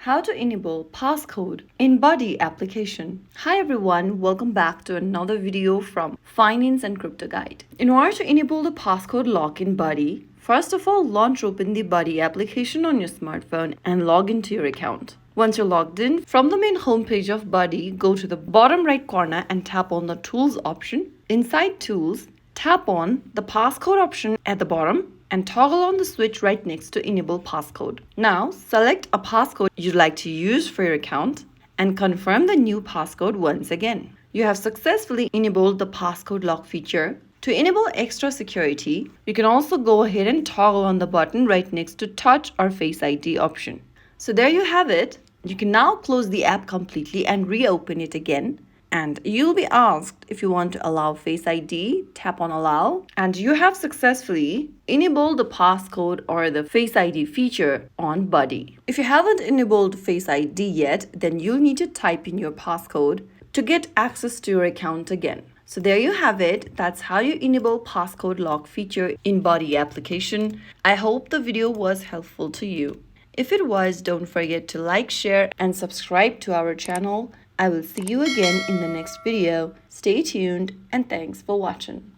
How to enable passcode in Buddy application. Hi everyone, welcome back to another video from Finance and Crypto Guide. In order to enable the passcode lock in Buddy, first of all, launch open the Buddy application on your smartphone and log into your account. Once you're logged in, from the main homepage of Buddy, go to the bottom right corner and tap on the Tools option. Inside Tools, tap on the passcode option at the bottom and toggle on the switch right next to enable passcode. Now select a passcode you'd like to use for your account and confirm the new passcode once again. You have successfully enabled the passcode lock feature. To enable extra security, you can also go ahead and toggle on the button right next to Touch or Face ID option. So there you have it. You can now close the app completely and reopen it again. And you'll be asked if you want to allow Face ID, tap on allow, and you have successfully enabled the passcode or the Face ID feature on Buddy. If you haven't enabled Face ID yet, then you'll need to type in your passcode to get access to your account again. So there you have it. That's how you enable passcode lock feature in Buddy application. I hope the video was helpful to you. If it was, don't forget to like, share, and subscribe to our channel. I will see you again in the next video. Stay tuned and thanks for watching.